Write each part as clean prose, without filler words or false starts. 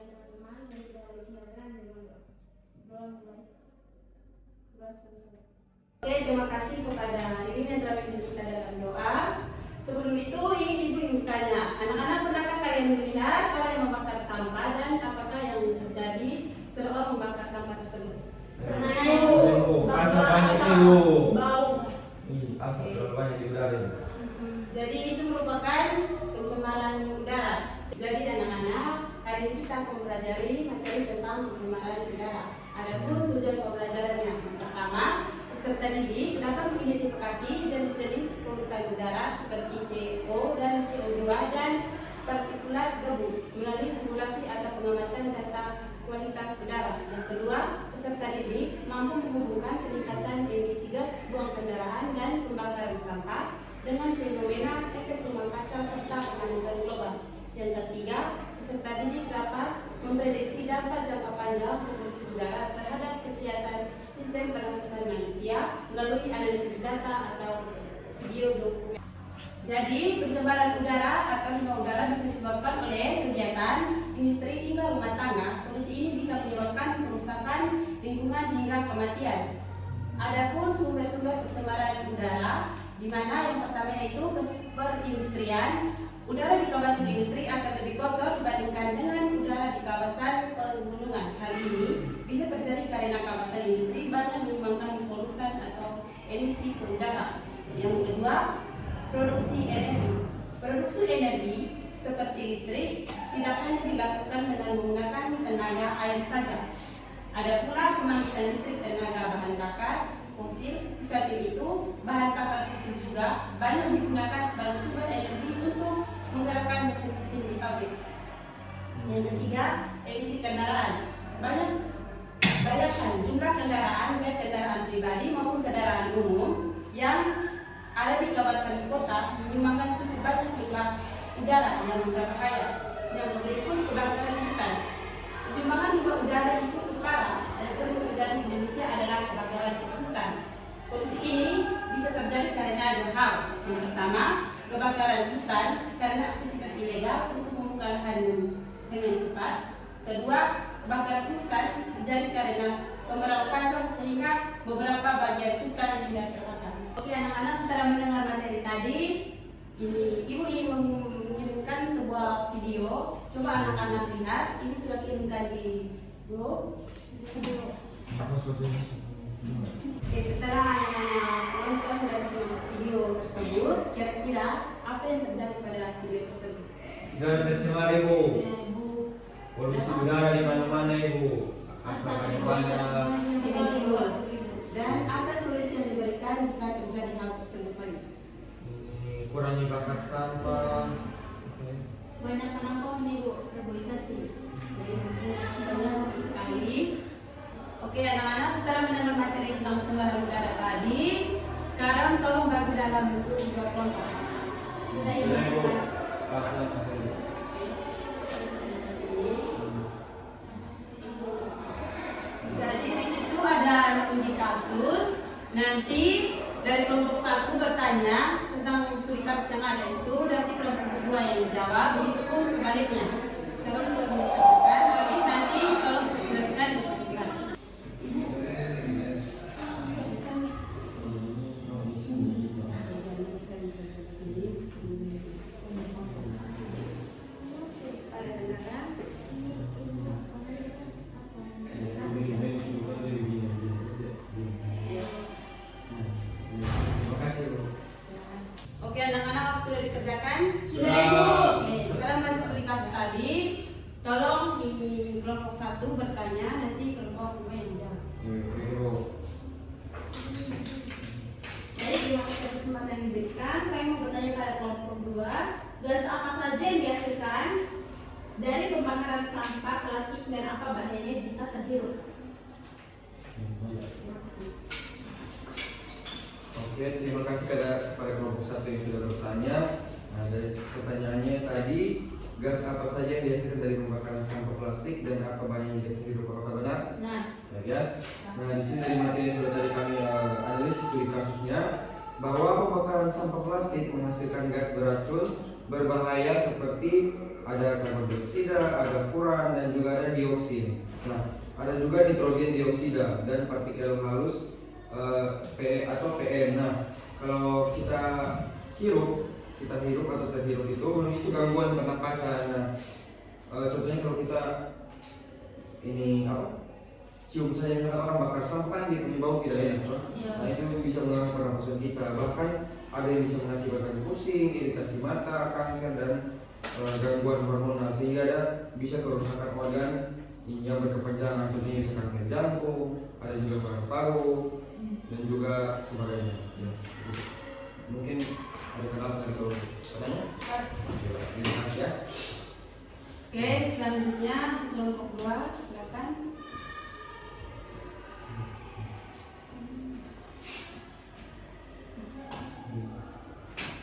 teman-teman yang tidak ada siaran dengan doa mulai. Oke, terima kasih kepada Rini yang telah memimpin kita dalam doa. Sebelum itu, ibu ingin bertanya, anak-anak pernahkah kalian melihat orang yang membakar sampah dan apakah yang terjadi setelah orang membakar sampah tersebut? Pernah. Asap banyak itu. Bau. Asap terlalu banyak di udara. Jadi itu merupakan pencemaran udara. Jadi anak-anak, hari ini kita akan mempelajari materi tentang pencemaran udara. Adapun tujuan pembelajarannya, yang pertama, peserta didik dapat mengidentifikasi jenis-jenis polutan udara seperti CO dan CO2 dan partikulat debu melalui simulasi atau pengamatan data kualitas udara. Yang kedua, peserta didik mampu menghubungkan peningkatan emisi gas buang kendaraan dan pembakaran sampah dengan fenomena efek rumah kaca serta pemanasan global. Yang ketiga, peserta didik dapat memprediksi dampak jangka panjang polusi udara terhadap kesehatan sistem pernafasan manusia melalui analisis data atau video dokumen. Jadi, pencemaran udara atau limbah udara bisa disebabkan oleh kegiatan industri hingga rumah tangga. Kondisi ini bisa menyebabkan kerusakan lingkungan hingga kematian. Adapun sumber-sumber pencemaran udara, di mana yang pertama yaitu perindustrian. Udara di kawasan industri akan lebih kotor dibandingkan dengan udara di kawasan pegunungan. Hal ini bisa terjadi karena kawasan industri banyak menyumbangkan polutan atau emisi ke udara. Yang kedua, produksi energi. Produksi energi seperti listrik tidak hanya dilakukan dengan menggunakan tenaga air saja. Ada pula pembangkitan listrik tenaga bahan bakar fosil. Di samping itu, bahan bakar fosil juga banyak digunakan sebagai sumber energi untuk menggerakkan mesin-mesin di pabrik. Yang ketiga, emisi kendaraan. Bayangkan jumlah kendaraan, baik kendaraan pribadi maupun kendaraan umum yang ada di kawasan kota menyumbangkan cukup banyak limbah udara yang berbahaya. Yang berikut kebakaran hutan. Penyumbangan limbah udara yang cukup parah dan sering terjadi di Indonesia adalah kebakaran hutan. Kondisi ini bisa terjadi karena dua hal. Yang pertama, kebakaran hutan karena aktivitas ilegal untuk membuka lahan dengan cepat. Kedua, kebakaran hutan terjadi karena kemarau panjang sehingga beberapa bagian hutan tidak terbakar. Oke anak-anak, setelah mendengar materi tadi, ini ibu ingin mengirimkan sebuah video. Coba anak-anak lihat, ibu sudah kirimkan di grup. Oke, setelah anak-anak menonton dan simak video tersebut, kira-kira apa yang terjadi pada video tersebut? Udara tercemar ibu. Polusi udara di mana-mana ibu. Asap banyak. Dan apa solusi yang diberikan jika terjadi hal tersebut lagi? Kurangi bakar sampah. Banyak tanam pohon ibu, reboisasi. Banyak sekali. Oke anak-anak, setelah mendengar materi tentang pencemaran udara tadi, sekarang tolong bagi dalam bentuk dua kelompok. Sudah ibu. Jadi di situ ada studi kasus. Nanti dari kelompok satu bertanya tentang studi kasus yang ada itu, nanti kelompok kedua yang menjawab. Begitupun sebaliknya. Sekarang berkatakan, habis nanti tolong presentasikan di kelompok kelas. Oke anak-anak, apa sudah dikerjakan? Sudah ibu. Oke, sekarang bagi studi kasus tadi, tolong di kelompok satu bertanya, nanti kelompok kedua yang menjawab. Jadi terima kasih atas kesempatan yang diberikan. Kami mau bertanya pada kelompok 2, gas apa saja yang dihasilkan dari pembakaran sampah plastik dan apa bahayanya jika terhirup? Terima kasih. Oke, terima kasih kepada kelompok satu yang sudah bertanya. Nah, dari pertanyaannya tadi, gas apa saja yang dihasilkan dari pembakaran sampah plastik dan apa bahayanya jika terhirup? Apakah benar? Nah, Ya. Nah, di sini dari materi yang sudah tadi kami analisis studi kasusnya, bahwa pembakaran sampah plastik menghasilkan gas beracun berbahaya seperti ada karbon dioksida, ada furan, dan juga ada dioksin. Nah, ada juga nitrogen dioksida dan partikel halus PE atau PM. Nah, kalau kita hirup atau terhirup itu memicu gangguan pernapasan. Nah, contohnya kalau kita ini cium saja misalnya orang bakar sampah dia punya bau tidak enak. Nah, itu bisa mengganggu pernapasan kita. Bahkan ada yang bisa mengakibatkan pusing, iritasi mata, kanker, dan gangguan hormonal, sehingga bisa kerusakan organ yang berkepanjangan, contohnya bisa kanker jantung, ada juga paru-paru, dan juga sebagainya. Ya, mungkin ada kenal dari kalau katanya? Terima kasih ya. Oke, selanjutnya kelompok 2, silakan.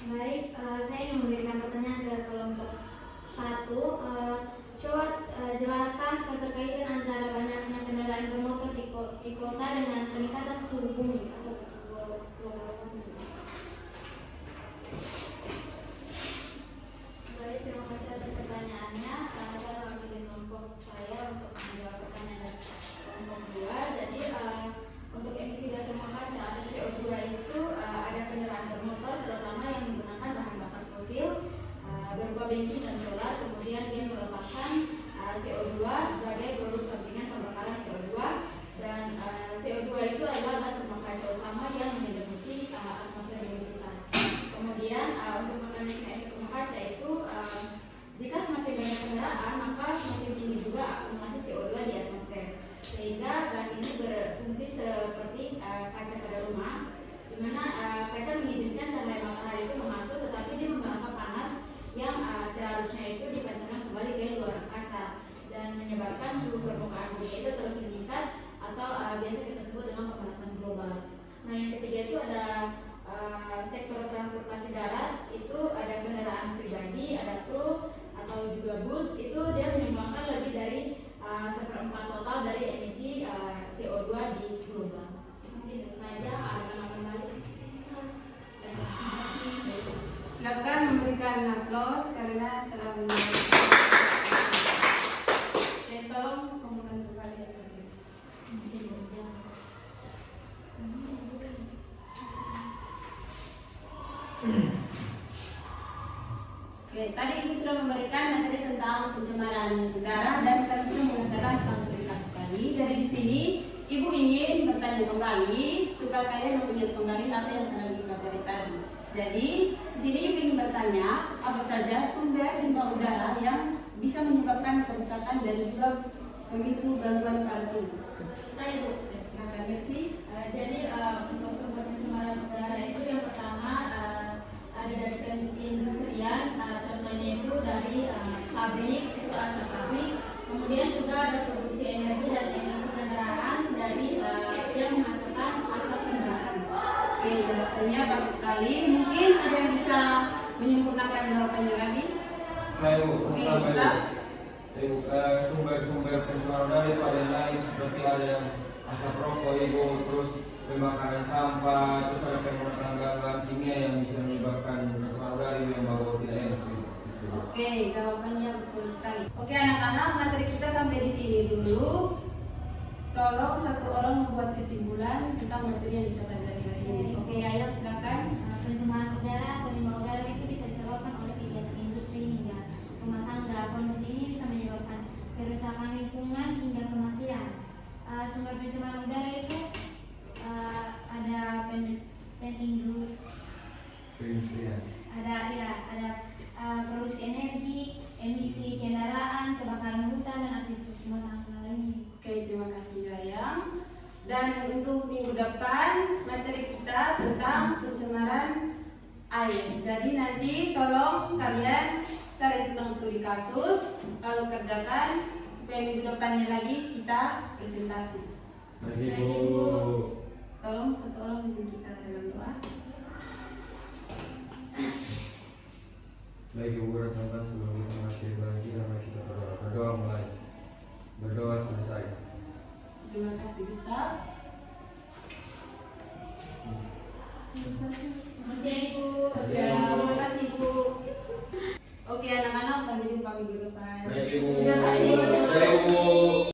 Baik, saya ingin memberikan pertanyaan ke kelompok 1. Coba jelaskan keterkaitan antara banyaknya kendaraan bermotor di kota dengan peningkatan suhu bumi atau global warming. Baik, terima kasih atas pertanyaannya. Saya mewakili kelompok saya untuk menjawab pertanyaan dari kelompok 2. Jadi untuk emisi gas rumah kaca atau CO2 itu ada kendaraan bermotor terutama yang menggunakan bahan bakar fosil berupa bensin dan solar, kemudian dia melepaskan CO2 sebagai produk sampingan pembakaran CO2, dan CO2 itu adalah gas rumah kaca utama yang menyelimuti atmosfer bumi kita. Kemudian untuk mekanisme efek rumah kaca itu jika semakin banyak kendaraan maka semakin tinggi juga akumulasi CO2 di atmosfer, sehingga gas ini berfungsi seperti kaca pada rumah, di mana kaca mengizinkan cahaya matahari itu masuk, tetapi dia menangkap panas yang seharusnya itu dipancarkan kembali ke luar angkasa dan menyebabkan suhu permukaan bumi itu terus meningkat atau biasa kita sebut dengan pemanasan global. Nah, yang ketiga itu ada sektor transportasi darat, itu ada kendaraan pribadi, ada truk atau juga bus, itu dia menyumbangkan lebih dari 1/4 total dari emisi CO2 di global. Mungkin itu saja. Ada kembali. Silakan memberikan aplaus karena telah menjawab. Tolong kumpulkan kembali yang tadi. Oke, tadi Ibu sudah memberikan materi tentang pencemaran udara dan kami sudah mengatakan tentang studi kasus tadi. Dari di sini Ibu ingin bertanya kembali supaya kalian mengingat kembali apa yang telah dipelajari tadi. Jadi di sini Ibu ingin bertanya apa saja sumber limbah udara yang bisa menyebabkan kerusakan dan juga memicu gangguan pada tubuh. Saya Bu. Silakan Mercy. Jadi untuk sumber pencemaran udara itu yang pertama ada dari perindustrian, contohnya itu dari pabrik, itu asap pabrik. Kemudian juga ada produksi energi dan emisi kendaraan dari yang menghasilkan asap kendaraan. Oke, jelasannya bagus sekali. Mungkin ada yang bisa menyempurnakan jawabannya lagi? Saya Bu, Oke, sama Ustaz. sumber pencemaran udara itu ada yang lain seperti ada yang asap rokok Ibu, terus pembakaran sampah, terus ada penggunaan bahan kimia yang bisa menyebabkan pencemaran udara yang bau tidak enak. Oke, jawabannya betul sekali. Oke anak-anak, materi kita sampai di sini dulu. Tolong satu orang membuat kesimpulan tentang materi yang kita pelajari hari ini. Oke, Ayam silakan. Pencemaran udara atau limbah udara itu bisa disebabkan oleh kegiatan industri hingga rumah tangga. Kondisi ini bisa menyebabkan kerusakan lingkungan hingga kematian. Sumber pencemaran udara itu ada Perindustrian. ada produksi energi, emisi kendaraan, kebakaran hutan dan aktivitas transnasional lainnya. Oke, terima kasih Ayam. Dan untuk minggu depan materi kita tentang pencemaran air. Jadi nanti tolong kalian cari tentang studi kasus, lalu kerjakan supaya minggu depannya lagi kita presentasi. Baik Ibu. Tolong satu orang memimpin kita dalam doa. Baik Ibu dan teman-teman, sebelum kita mengakhiri bulan kita, mari kita berdoa mulai. Berdoa selesai. Terima kasih Gustaf. Terima kasih Ibu. Terima kasih Bu. Oke anak-anak, sampai jumpa minggu depan.